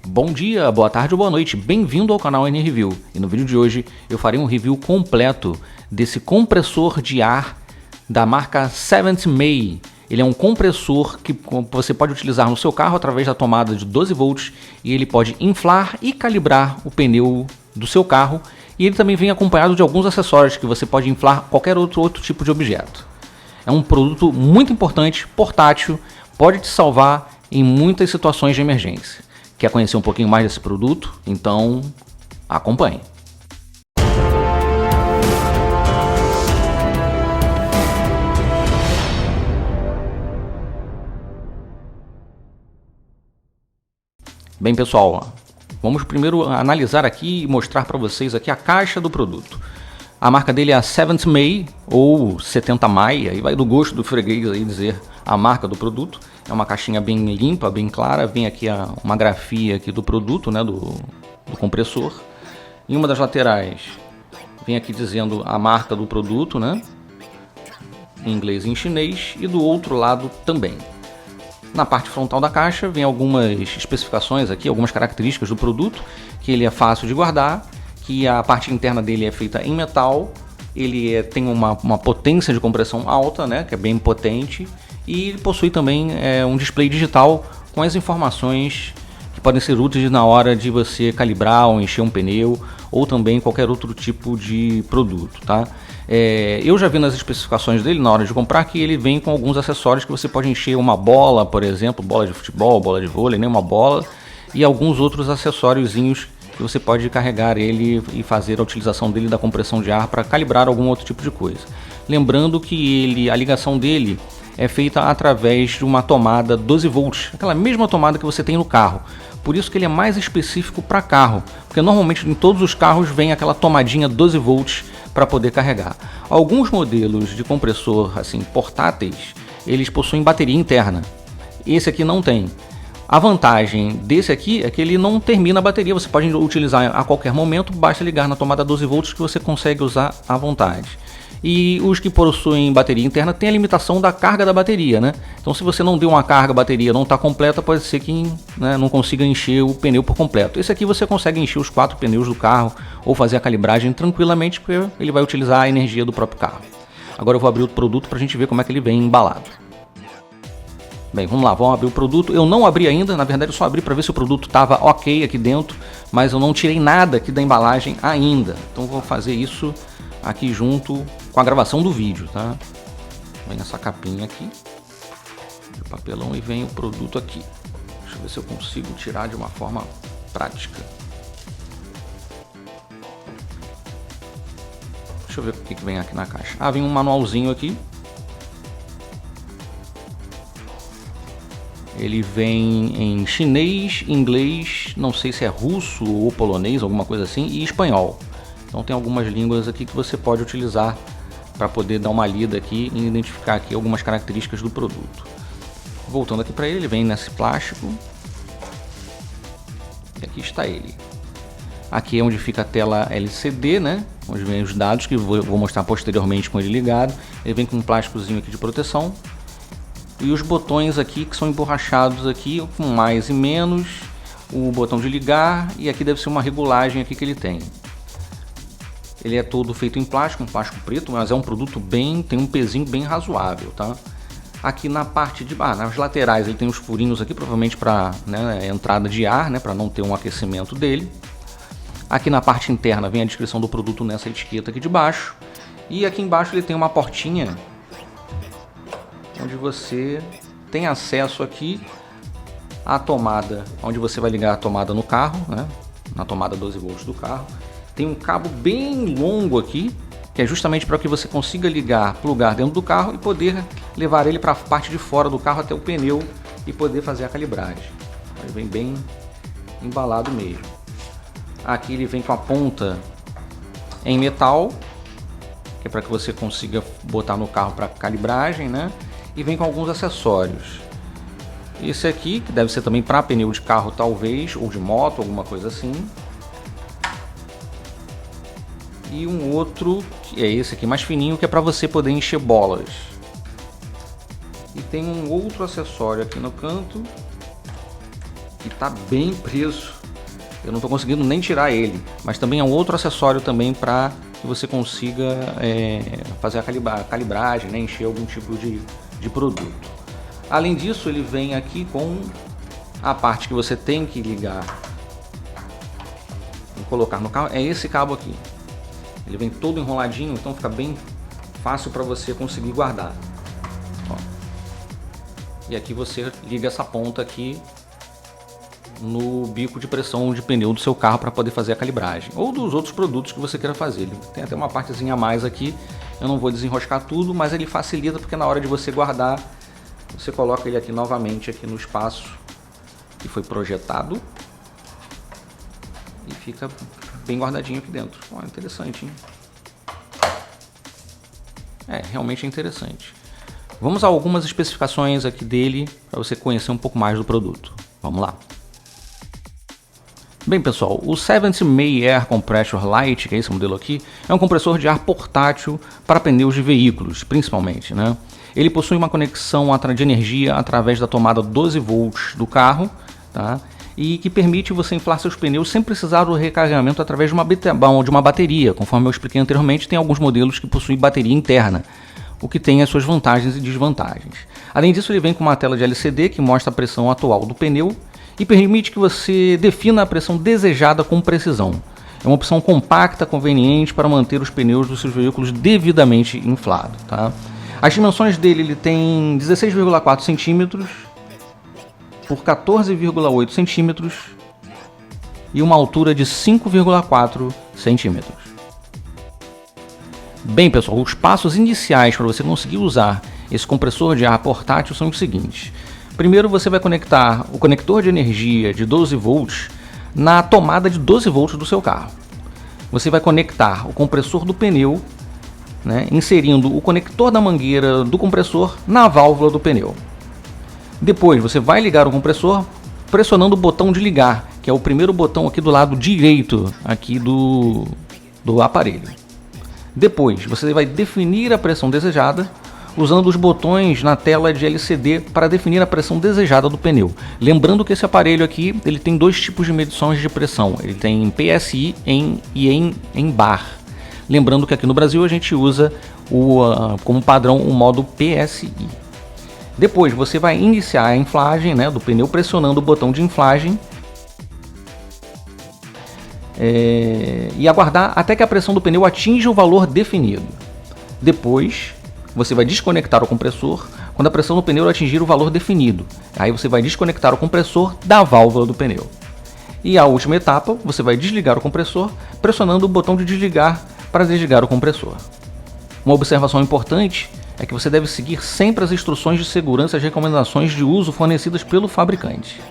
Bom dia, boa tarde ou boa noite, bem-vindo ao canal NReview. E no vídeo de hoje eu farei um review completo desse compressor de ar da marca 7th May. Ele é um compressor que você pode utilizar no seu carro através da tomada de 12 volts e ele pode inflar e calibrar o pneu do seu carro, e ele também vem acompanhado de alguns acessórios que você pode inflar qualquer outro tipo de objeto. É um produto muito importante, portátil, pode te salvar em muitas situações de emergência. Quer conhecer um pouquinho mais desse produto? Então acompanhe. Bem, pessoal, vamos primeiro analisar aqui e mostrar para vocês aqui a caixa do produto. A marca dele é a 7th May ou 70 May, aí vai do gosto do freguês aí dizer a marca do produto. É uma caixinha bem limpa, bem clara, vem aqui uma grafia aqui do produto, né, do compressor. Em uma das laterais vem aqui dizendo a marca do produto, né, em inglês e em chinês, e do outro lado também. Na parte frontal da caixa vem algumas especificações aqui, algumas características do produto, que ele é fácil de guardar, que a parte interna dele é feita em metal, ele tem uma potência de compressão alta, né, que é bem potente, e ele possui também um display digital com as informações que podem ser úteis na hora de você calibrar ou encher um pneu, ou também qualquer outro tipo de produto, tá? Eu já vi nas especificações dele, na hora de comprar, que ele vem com alguns acessórios que você pode encher uma bola, por exemplo, bola de futebol, bola de vôlei, né, uma bola, e alguns outros acessóriozinhos que você pode carregar ele e fazer a utilização dele da compressão de ar para calibrar algum outro tipo de coisa. Lembrando que a ligação dele é feita através de uma tomada 12 volts, aquela mesma tomada que você tem no carro. Por isso que ele é mais específico para carro, porque normalmente em todos os carros vem aquela tomadinha 12 volts para poder carregar. Alguns modelos de compressor assim portáteis, eles possuem bateria interna. Esse aqui não tem. A vantagem desse aqui é que ele não termina a bateria, você pode utilizar a qualquer momento, basta ligar na tomada 12 volts que você consegue usar à vontade. E os que possuem bateria interna tem a limitação da carga da bateria, né? Então se você não deu uma carga, a bateria não está completa, pode ser que, né, não consiga encher o pneu por completo. Esse aqui você consegue encher os 4 pneus do carro ou fazer a calibragem tranquilamente, porque ele vai utilizar a energia do próprio carro. Agora eu vou abrir o produto para a gente ver como é que ele vem embalado. Bem, vamos lá, vamos abrir o produto. Eu não abri ainda, na verdade eu só abri para ver se o produto estava ok aqui dentro, mas eu não tirei nada aqui da embalagem ainda. Então vou fazer isso aqui junto com a gravação do vídeo, tá? Vem essa capinha aqui de papelão e vem o produto aqui. Deixa eu ver se eu consigo tirar de uma forma prática. Deixa eu ver o que vem aqui na caixa. Ah, vem um manualzinho aqui. Ele vem em chinês, inglês, não sei se é russo ou polonês, alguma coisa assim, e espanhol. Então tem algumas línguas aqui que você pode utilizar para poder dar uma lida aqui e identificar aqui algumas características do produto. Voltando aqui para ele vem nesse plástico. E aqui está ele. Aqui é onde fica a tela LCD, né? Onde vem os dados que eu vou mostrar posteriormente com ele ligado. Ele vem com um plásticozinho aqui de proteção. E os botões aqui que são emborrachados aqui com mais e menos. O botão de ligar, e aqui deve ser uma regulagem aqui que ele tem. Ele é todo feito em plástico, um plástico preto, mas é um produto tem um pezinho bem razoável, tá? Aqui na parte de nas laterais ele tem os furinhos aqui, provavelmente para, né, entrada de ar, né, para não ter um aquecimento dele. Aqui na parte interna vem a descrição do produto nessa etiqueta aqui de baixo. E aqui embaixo ele tem uma portinha onde você tem acesso aqui à tomada, onde você vai ligar a tomada no carro, né, na tomada 12 volts do carro. Tem um cabo bem longo aqui, que é justamente para que você consiga plugar dentro do carro e poder levar ele para a parte de fora do carro até o pneu e poder fazer a calibragem. Ele vem bem embalado mesmo. Aqui ele vem com a ponta em metal, que é para que você consiga botar no carro para calibragem, né? E vem com alguns acessórios. Esse aqui, que deve ser também para pneu de carro talvez, ou de moto, alguma coisa assim. E um outro, que é esse aqui mais fininho, que é para você poder encher bolas. E tem um outro acessório aqui no canto, que está bem preso Eu não estou conseguindo nem tirar ele, mas também é um outro acessório também para que você consiga fazer a calibragem, né? Encher algum tipo de produto. Além disso, ele vem aqui com a parte que você tem que ligar e colocar no carro, é esse cabo aqui. Ele vem todo enroladinho, então fica bem fácil para você conseguir guardar. Ó. E aqui você liga essa ponta aqui no bico de pressão de pneu do seu carro para poder fazer a calibragem, ou dos outros produtos que você queira fazer. Ele tem até uma partezinha a mais aqui, eu não vou desenroscar tudo, mas ele facilita porque na hora de você guardar, você coloca ele aqui novamente aqui no espaço que foi projetado e fica bem guardadinho aqui dentro. Ó, interessante, hein? Realmente é interessante. Vamos a algumas especificações aqui dele para você conhecer um pouco mais do produto. Vamos lá. Bem pessoal, o 70 May Air Compressor Lite, que é esse modelo aqui, é um compressor de ar portátil para pneus de veículos, principalmente, né? Ele possui uma conexão de energia através da tomada 12 volts do carro, tá? E que permite você inflar seus pneus sem precisar do recarregamento através de uma bateria. Conforme eu expliquei anteriormente, tem alguns modelos que possuem bateria interna, o que tem as suas vantagens e desvantagens. Além disso, ele vem com uma tela de LCD que mostra a pressão atual do pneu e permite que você defina a pressão desejada com precisão. É uma opção compacta, conveniente para manter os pneus dos seus veículos devidamente inflados, tá? As dimensões dele, ele tem 16,4 centímetros por 14,8 centímetros e uma altura de 5,4 centímetros. Bem pessoal, os passos iniciais para você conseguir usar esse compressor de ar portátil são os seguintes. Primeiro você vai conectar o conector de energia de 12 volts na tomada de 12 volts do seu carro. Você vai conectar o compressor do pneu, né, inserindo o conector da mangueira do compressor na válvula do pneu. Depois você vai ligar o compressor pressionando o botão de ligar, que é o primeiro botão aqui do lado direito aqui do aparelho. Depois você vai definir a pressão desejada usando os botões na tela de LCD para definir a pressão desejada do pneu. Lembrando que esse aparelho aqui ele tem dois tipos de medições de pressão. Ele tem em PSI e em bar. Lembrando que aqui no Brasil a gente usa como padrão o modo PSI. Depois você vai iniciar a inflagem, né, do pneu pressionando o botão de inflagem e aguardar até que a pressão do pneu atinja o valor definido. Depois você vai desconectar o compressor quando a pressão do pneu atingir o valor definido. Aí você vai desconectar o compressor da válvula do pneu. E a última etapa, você vai desligar o compressor pressionando o botão de desligar para desligar o compressor. Uma observação importante é que você deve seguir sempre as instruções de segurança e as recomendações de uso fornecidas pelo fabricante.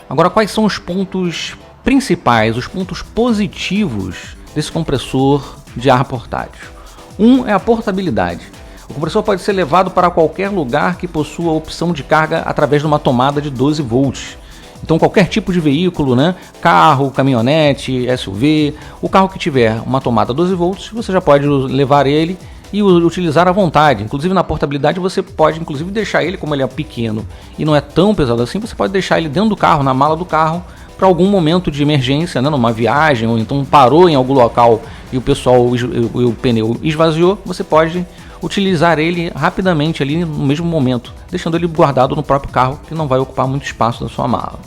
Agora, quais são os pontos principais, os pontos positivos desse compressor de ar portátil? Um é a portabilidade. O compressor pode ser levado para qualquer lugar que possua a opção de carga através de uma tomada de 12 volts. Então qualquer tipo de veículo, né? Carro, caminhonete, SUV, o carro que tiver uma tomada 12 volts, você já pode levar ele e utilizar à vontade. Inclusive na portabilidade você pode inclusive deixar ele, como ele é pequeno e não é tão pesado assim, você pode deixar ele dentro do carro, na mala do carro, para algum momento de emergência, né, numa viagem, ou então parou em algum local e o pneu esvaziou, você pode utilizar ele rapidamente ali no mesmo momento, deixando ele guardado no próprio carro, que não vai ocupar muito espaço da sua mala.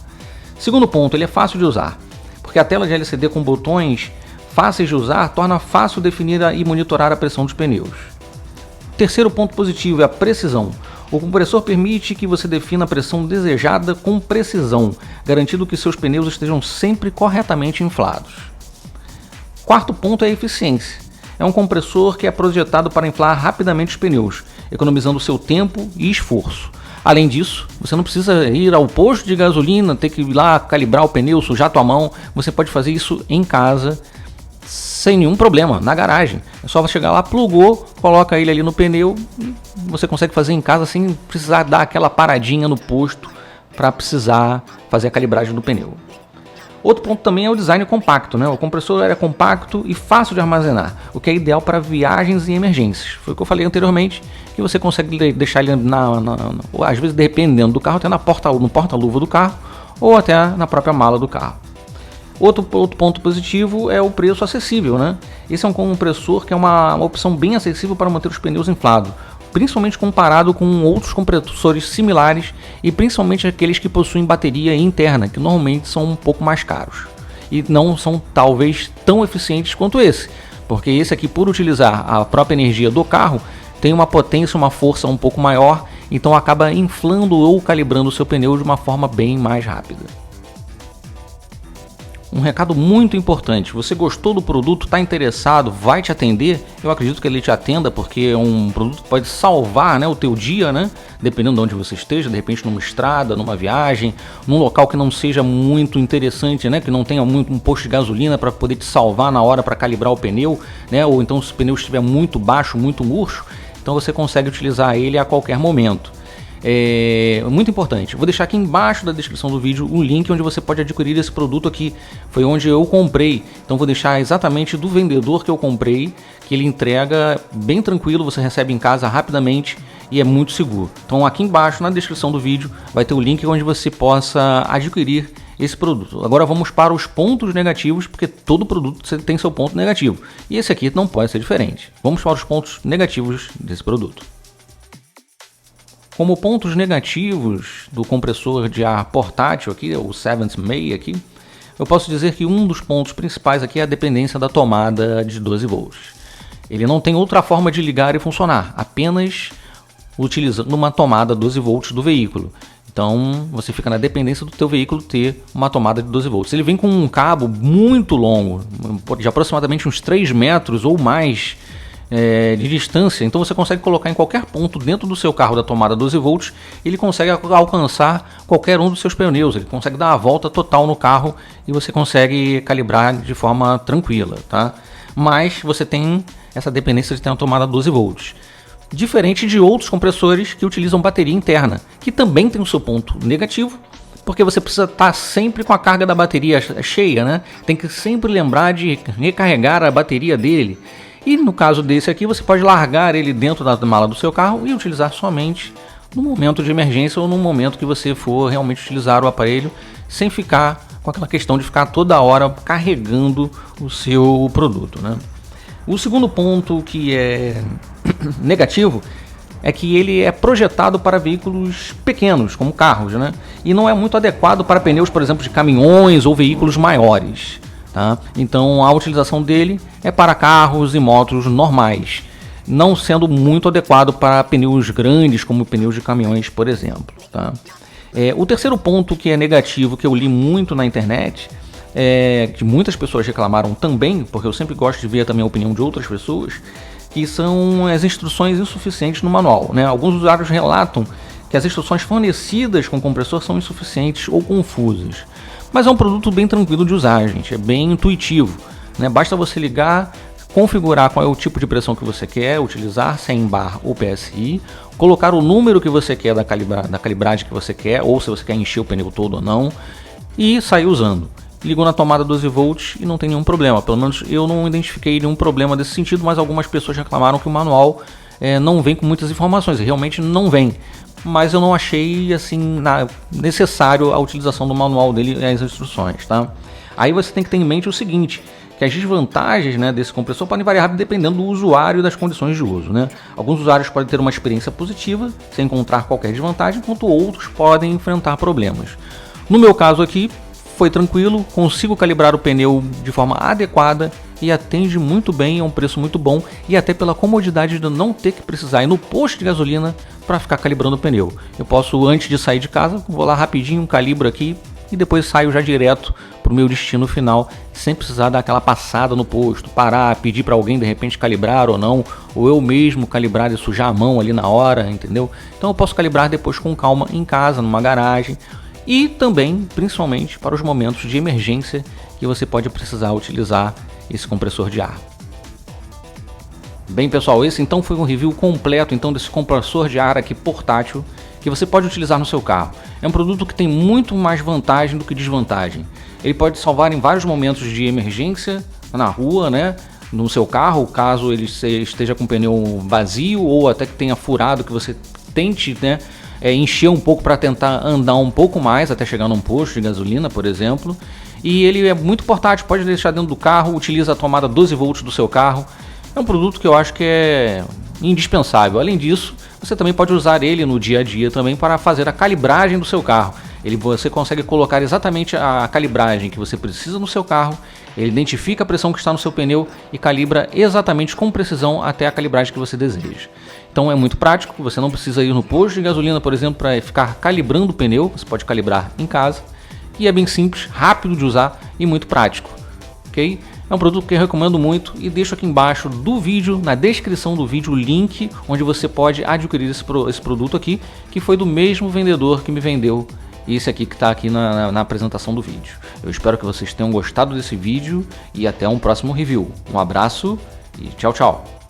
Segundo ponto, ele é fácil de usar, porque a tela de LCD com botões fáceis de usar torna fácil definir e monitorar a pressão dos pneus. Terceiro ponto positivo é a precisão. O compressor permite que você defina a pressão desejada com precisão, garantindo que seus pneus estejam sempre corretamente inflados. Quarto ponto é a eficiência. É um compressor que é projetado para inflar rapidamente os pneus, economizando seu tempo e esforço. Além disso, você não precisa ir ao posto de gasolina, ter que ir lá calibrar o pneu, sujar a tua mão. Você pode fazer isso em casa sem nenhum problema, na garagem. É só você chegar lá, plugou, coloca ele ali no pneu e você consegue fazer em casa sem precisar dar aquela paradinha no posto para precisar fazer a calibragem do pneu. Outro ponto também é o design compacto, né? O compressor é compacto e fácil de armazenar, o que é ideal para viagens e emergências. Foi o que eu falei anteriormente, que você consegue deixar ele às vezes dependendo do carro, até no porta-luva do carro, ou até na própria mala do carro. Outro ponto positivo é o preço acessível, né? Esse é um compressor que é uma opção bem acessível para manter os pneus inflados, principalmente comparado com outros compressores similares e principalmente aqueles que possuem bateria interna, que normalmente são um pouco mais caros e não são talvez tão eficientes quanto esse, porque esse aqui, por utilizar a própria energia do carro, tem uma potência, uma força um pouco maior, então acaba inflando ou calibrando o seu pneu de uma forma bem mais rápida. Um recado muito importante: você gostou do produto, está interessado, vai te atender? Eu acredito que ele te atenda, porque é um produto que pode salvar, né, o teu dia, né, dependendo de onde você esteja, de repente numa estrada, numa viagem, num local que não seja muito interessante, né, que não tenha muito um posto de gasolina para poder te salvar na hora para calibrar o pneu, né, ou então se o pneu estiver muito baixo, muito murcho, então você consegue utilizar ele a qualquer momento. É muito importante. Vou deixar aqui embaixo da descrição do vídeo um link onde você pode adquirir esse produto aqui. Foi onde eu comprei. Então vou deixar exatamente do vendedor que eu comprei, que ele entrega bem tranquilo, você recebe em casa rapidamente e é muito seguro. Então aqui embaixo na descrição do vídeo vai ter o link onde você possa adquirir esse produto. Agora vamos para os pontos negativos, porque todo produto tem seu ponto negativo. E esse aqui não pode ser diferente. Vamos para os pontos negativos desse produto. Como pontos negativos do compressor de ar portátil aqui, o 7th May aqui, eu posso dizer que um dos pontos principais aqui é a dependência da tomada de 12 volts. Ele não tem outra forma de ligar e funcionar, apenas utilizando uma tomada 12 volts do veículo. Então você fica na dependência do teu veículo ter uma tomada de 12 volts. Ele vem com um cabo muito longo, de aproximadamente uns 3 metros ou mais de distância, então você consegue colocar em qualquer ponto dentro do seu carro da tomada 12 volts, ele consegue alcançar qualquer um dos seus pneus, ele consegue dar a volta total no carro e você consegue calibrar de forma tranquila, tá? Mas você tem essa dependência de ter uma tomada 12 volts. Diferente de outros compressores que utilizam bateria interna, que também tem o seu ponto negativo, porque você precisa estar sempre com a carga da bateria cheia, né? Tem que sempre lembrar de recarregar a bateria dele. E no caso desse aqui, você pode largar ele dentro da mala do seu carro e utilizar somente no momento de emergência ou no momento que você for realmente utilizar o aparelho, sem ficar com aquela questão de ficar toda hora carregando o seu produto, né? O segundo ponto que é negativo é que ele é projetado para veículos pequenos, como carros, né? E não é muito adequado para pneus, por exemplo, de caminhões ou veículos maiores. Tá? Então a utilização dele é para carros e motos normais, não sendo muito adequado para pneus grandes como pneus de caminhões, por exemplo. Tá? O terceiro ponto que é negativo, que eu li muito na internet, que muitas pessoas reclamaram também, porque eu sempre gosto de ver também a opinião de outras pessoas, que são as instruções insuficientes no manual, né? Alguns usuários relatam que as instruções fornecidas com o compressor são insuficientes ou confusas. Mas é um produto bem tranquilo de usar, gente, é bem intuitivo, né? Basta você ligar, configurar qual é o tipo de pressão que você quer, utilizar 100 bar ou PSI, colocar o número que você quer da calibragem que você quer, ou se você quer encher o pneu todo ou não, e sair usando. Ligou na tomada 12 volts e não tem nenhum problema, pelo menos eu não identifiquei nenhum problema desse sentido, mas algumas pessoas reclamaram que o manual não vem com muitas informações, e realmente não vem. Mas eu não achei assim necessário a utilização do manual dele e as instruções, tá? Aí você tem que ter em mente o seguinte, que as desvantagens, né, desse compressor podem variar dependendo do usuário e das condições de uso, né? Alguns usuários podem ter uma experiência positiva, sem encontrar qualquer desvantagem, enquanto outros podem enfrentar problemas. No meu caso aqui, foi tranquilo, consigo calibrar o pneu de forma adequada e atende muito bem, é um preço muito bom, e até pela comodidade de não ter que precisar ir no posto de gasolina para ficar calibrando o pneu. Eu posso, antes de sair de casa, vou lá rapidinho, calibro aqui e depois saio já direto para o meu destino final, sem precisar dar aquela passada no posto, parar, pedir para alguém de repente calibrar ou não, ou eu mesmo calibrar e sujar a mão ali na hora, entendeu? Então eu posso calibrar depois com calma em casa, numa garagem, e também, principalmente, para os momentos de emergência que você pode precisar utilizar esse compressor de ar. Bem, pessoal, esse então foi um review completo então desse compressor de ar aqui portátil que você pode utilizar no seu carro. É um produto que tem muito mais vantagem do que desvantagem. Ele pode salvar em vários momentos de emergência na rua, né? No seu carro, caso ele esteja com o pneu vazio ou até que tenha furado, que você tente, né, encher um pouco para tentar andar um pouco mais até chegar num posto de gasolina, por exemplo. E ele é muito portátil, pode deixar dentro do carro, utiliza a tomada 12 volts do seu carro. É um produto que eu acho que é indispensável. Além disso, você também pode usar ele no dia a dia também para fazer a calibragem do seu carro. Você consegue colocar exatamente a calibragem que você precisa no seu carro. Ele identifica a pressão que está no seu pneu e calibra exatamente com precisão até a calibragem que você deseja. Então é muito prático, você não precisa ir no posto de gasolina, por exemplo, para ficar calibrando o pneu. Você pode calibrar em casa. E é bem simples, rápido de usar e muito prático. Ok? É um produto que eu recomendo muito e deixo aqui embaixo do vídeo, na descrição do vídeo, o link onde você pode adquirir esse produto aqui, que foi do mesmo vendedor que me vendeu esse aqui que está aqui na apresentação do vídeo. Eu espero que vocês tenham gostado desse vídeo e até um próximo review. Um abraço e tchau, tchau!